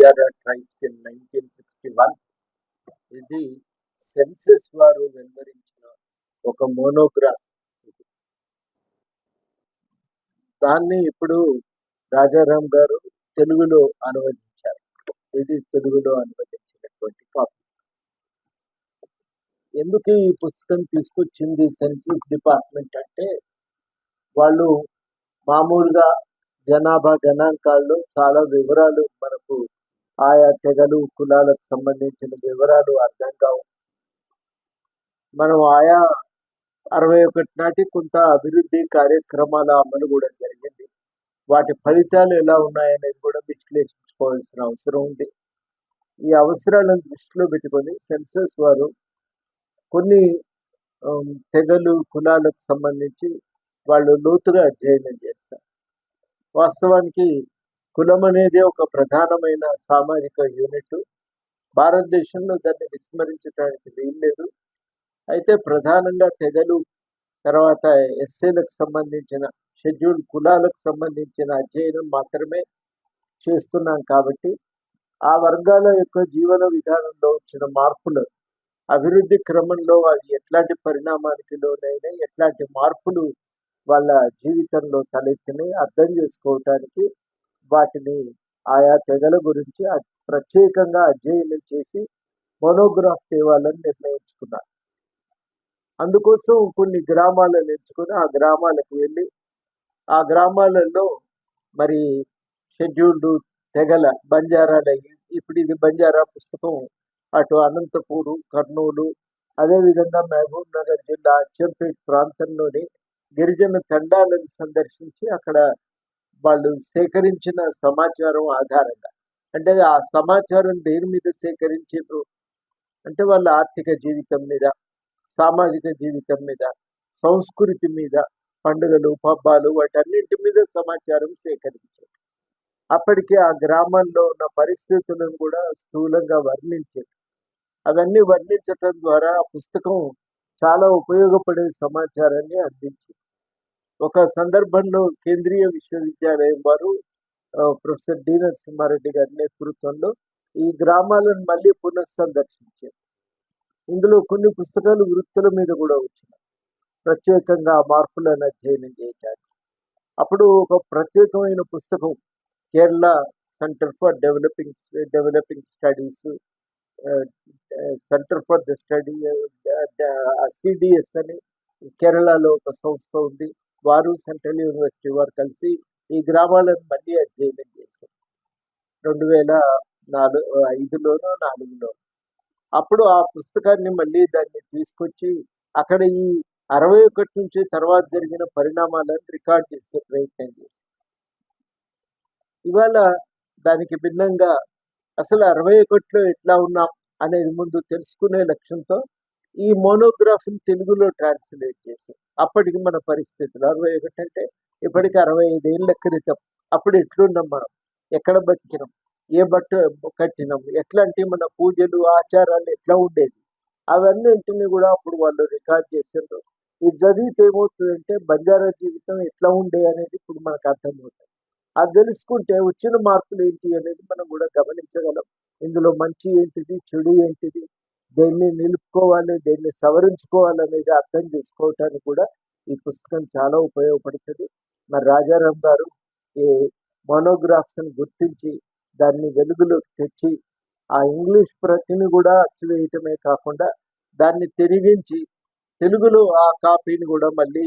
Banjara tribes in 1961. ఇది census వారు వెలువరించిన ఒక మోనోగ్రాఫ్. దాన్ని ఇప్పుడు రాజారాం గారు తెలుగులో అనువదించారు. ఇది తెలుగులో అనువదించినటువంటి కాపీ. ఎందుకు ఈ పుస్తకం తీసుకొచ్చింది సెన్సస్ డిపార్ట్మెంట్ అంటే, వాళ్ళు మామూలుగా జనాభా గణాంకాల్లో చాలా వివరాలు మనకు ఆయా తెగలు కులాలకు సంబంధించిన వివరాలు అర్థం కావు. మనం ఆయా 61 నాటి కొంత అభివృద్ధి కార్యక్రమాల అమలు కూడా జరిగింది. వాటి ఫలితాలు ఎలా ఉన్నాయనేది కూడా విశ్లేషించుకోవాల్సిన అవసరం ఉంది. ఈ అవసరాలను దృష్టిలో పెట్టుకొని సెన్సస్ వారు కొన్ని తెగలు కులాలకు సంబంధించి వాళ్ళు లోతుగా అధ్యయనం చేస్తారు. వాస్తవానికి కులం అనేది ఒక ప్రధానమైన సామాజిక యూనిట్. భారతదేశంలో దాన్ని విస్మరించడానికి వీల్లేదు. అయితే ప్రధానంగా తెగలు, తర్వాత ఎస్సీలకు సంబంధించిన షెడ్యూల్ కులాలకు సంబంధించిన అధ్యయనం మాత్రమే చేస్తున్నాం. కాబట్టి ఆ వర్గాల యొక్క జీవన విధానంలో వచ్చిన మార్పులు, అభివృద్ధి క్రమంలో అవి ఎట్లాంటి పరిణామానికి లోనైనా, ఎట్లాంటి మార్పులు వాళ్ళ జీవితంలో తలెత్తినాయి అర్థం చేసుకోవటానికి వాటిని ఆయా తెగల గురించి ప్రత్యేకంగా అధ్యయనం చేసి మోనోగ్రాఫ్ తేవాలని నిర్ణయించుకున్నారు. అందుకోసం కొన్ని గ్రామాలను ఎంచుకొని ఆ గ్రామాలకు వెళ్ళి ఆ గ్రామాలలో మరి షెడ్యూల్డ్ తెగల బంజారాల, ఇప్పుడు ఇది బంజారా పుస్తకం అటు అనంతపూరు, కర్నూలు, అదేవిధంగా మహబూబ్ నగర్ జిల్లా అచ్చంపేట్ ప్రాంతంలోని గిరిజన తండాలను సందర్శించి అక్కడ వాళ్ళు సేకరించిన సమాచారం ఆధారంగా, అంటే ఆ సమాచారం దేని మీద సేకరించారు అంటే వాళ్ళ ఆర్థిక జీవితం మీద, సామాజిక జీవితం మీద, సంస్కృతి మీద, పండుగలు పబ్బాలు వాటన్నింటి మీద సమాచారం సేకరించారు. అప్పటికే ఆ గ్రామాల్లో ఉన్న పరిస్థితులను కూడా స్థూలంగా వర్ణించారు. అవన్నీ వర్ణించటం ద్వారా ఆ పుస్తకం చాలా ఉపయోగపడే సమాచారాన్ని అందించింది. ఒక సందర్భంలో కేంద్రీయ విశ్వవిద్యాలయం వారు ప్రొఫెసర్ డి నరసింహారెడ్డి గారి నేతృత్వంలో ఈ గ్రామాలను మళ్ళీ పునఃసందర్శించారు. ఇందులో కొన్ని పుస్తకాలు వృత్తుల మీద కూడా వచ్చినాయి, ప్రత్యేకంగా మార్పులను అధ్యయనం చేయడానికి. అప్పుడు ఒక ప్రత్యేకమైన పుస్తకం Kerala centre for developing studies, centre for the study CDS అని కేరళలో ఒక సంస్థ ఉంది. వారు సెంట్రల్ యూనివర్సిటీ వారు కలిసి ఈ గ్రామాలను మళ్ళీ అధ్యయనం చేశారు 2005లోనో 2004లో. అప్పుడు ఆ పుస్తకాన్ని మళ్ళీ దాన్ని తీసుకొచ్చి అక్కడ ఈ 61 నుంచి తర్వాత జరిగిన పరిణామాలను రికార్డ్ చేసే ప్రయత్నం చేశారు. ఇవాళ దానికి భిన్నంగా అసలు 61లో ఎట్లా ఉన్నాం అనేది ముందు తెలుసుకునే లక్ష్యంతో ఈ మోనోగ్రాఫ్ని తెలుగులో ట్రాన్స్లేట్ చేశాం. అప్పటికి మన పరిస్థితులు 61 అంటే ఇప్పటికి 65 ఏళ్ళ క్రితం. అప్పుడు ఎట్లున్నాం మనం, ఎక్కడ బతికినాం, ఏ బట్ట కట్టినాం, ఎట్లాంటి మన పూజలు ఆచారాలు ఎట్లా ఉండేది, అవన్నింటినీ కూడా అప్పుడు వాళ్ళు రికార్డ్ చేశారు. ఇది చదివితే ఏమవుతుందంటే బంజారా జీవితం ఎట్లా ఉండే అనేది ఇప్పుడు మనకు అర్థమవుతుంది. అది తెలుసుకుంటే వచ్చిన మార్పులు ఏంటి అనేది మనం కూడా గమనించగలం. ఇందులో మంచి ఏంటిది, చెడు ఏంటిది, దేన్ని నిలుపుకోవాలి, దేన్ని సవరించుకోవాలి అనేది అర్థం చేసుకోవటానికి కూడా ఈ పుస్తకం చాలా ఉపయోగపడుతుంది. మరి రాజారాం గారు ఈ మోనోగ్రాఫ్స్ని గుర్తించి దాన్ని వెలుగులోకి తెచ్చి ఆ ఇంగ్లీష్ ప్రతిని కూడా అచ్చువేయటమే కాకుండా దాన్ని తిరిగించి తెలుగులో ఆ కాపీని కూడా మళ్ళీ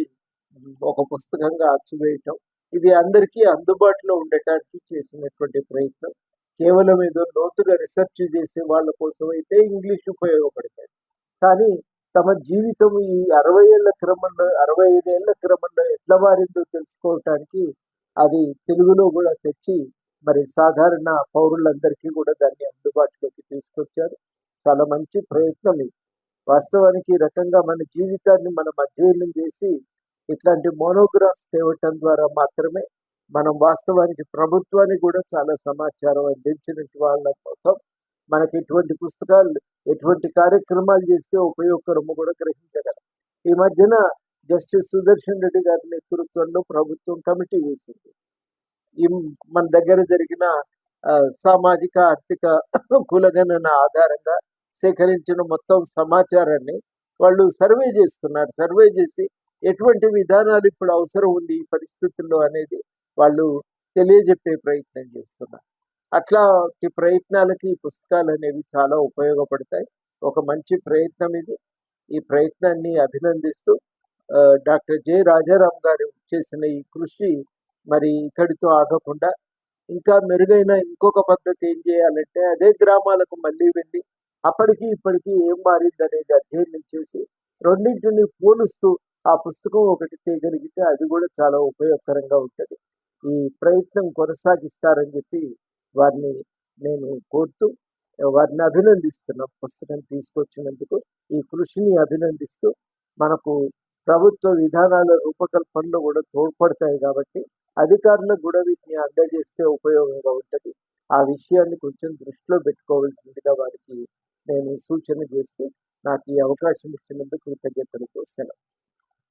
ఒక పుస్తకంగా అచ్చువేయటం, ఇది అందరికీ అందుబాటులో ఉండటానికి చేసినటువంటి ప్రయత్నం. కేవలం ఏదో లోతుగా రీసెర్చ్ చేసే వాళ్ళ కోసం అయితే ఇంగ్లీష్ ఉపయోగపడతాయి. కానీ తమ జీవితం ఈ 60 ఏళ్ల క్రమంలో 65 ఏళ్ల క్రమంలో ఎట్లా మారిందో తెలుసుకోవటానికి అది తెలుగులో కూడా తెచ్చి మరి సాధారణ పౌరులందరికీ కూడా దాన్ని అందుబాటులోకి తీసుకొచ్చారు. చాలా మంచి ప్రయత్నం ఇది. వాస్తవానికి ఈ రకంగా మన జీవితాన్ని మనం అధ్యయనం చేసి ఇట్లాంటి మోనోగ్రాఫ్స్ తేవటం ద్వారా మాత్రమే మనం వాస్తవానికి ప్రభుత్వానికి కూడా చాలా సమాచారం అందించినట్టు వాళ్ళ కోసం మనకి ఎటువంటి పుస్తకాలు, ఎటువంటి కార్యక్రమాలు చేస్తే ఉపయోగకరము కూడా గ్రహించగలం. ఈ మధ్యన జస్టిస్ సుదర్శన్ రెడ్డి గారి నేతృత్వంలో ప్రభుత్వం కమిటీ వేసింది. ఈ మన దగ్గర జరిగిన సామాజిక, ఆర్థిక కులగణన ఆధారంగా సేకరించిన మొత్తం సమాచారాన్ని వాళ్ళు సర్వే చేస్తున్నారు. సర్వే చేసి ఎటువంటి విధానాలు ఇప్పుడు అవసరం ఉంది ఈ పరిస్థితుల్లో అనేది వాళ్ళు తెలియజెప్పే ప్రయత్నం చేస్తున్నారు. అట్లాంటి ప్రయత్నాలకి ఈ పుస్తకాలనేవి చాలా ఉపయోగపడతాయి. ఒక మంచి ప్రయత్నం ఇది. ఈ ప్రయత్నాన్ని అభినందిస్తూ డాక్టర్ జె. రాజారాం గారు చేసిన ఈ కృషి మరి ఇక్కడితో ఆగకుండా ఇంకా మెరుగైన ఇంకొక పద్ధతి ఏం చేయాలంటే అదే గ్రామాలకు మళ్ళీ వెళ్ళి అప్పటికి ఇప్పటికి ఏం మారిందనేది అధ్యయనం చేసి రెండింటిని పోలుస్తూ ఆ పుస్తకం ఒకటి తీయగలిగితే అది కూడా చాలా ఉపయోగకరంగా ఉంటుంది. ఈ ప్రయత్నం కొనసాగిస్తారని చెప్పి వారిని నేను కోరుతూ వారిని అభినందిస్తున్నాం. పుస్తకం తీసుకొచ్చినందుకు ఈ కృషిని అభినందిస్తూ మనకు ప్రభుత్వ విధానాల రూపకల్పనలో కూడా తోడ్పడతాయి కాబట్టి అధికారులకు కూడా వీటిని అందజేస్తే ఉపయోగంగా ఉంటది. ఆ విషయాన్ని కొంచెం దృష్టిలో పెట్టుకోవాల్సిందిగా వారికి నేను సూచన చేస్తూ నాకు ఈ అవకాశం ఇచ్చినందుకు కృతజ్ఞతలతో సెలవు.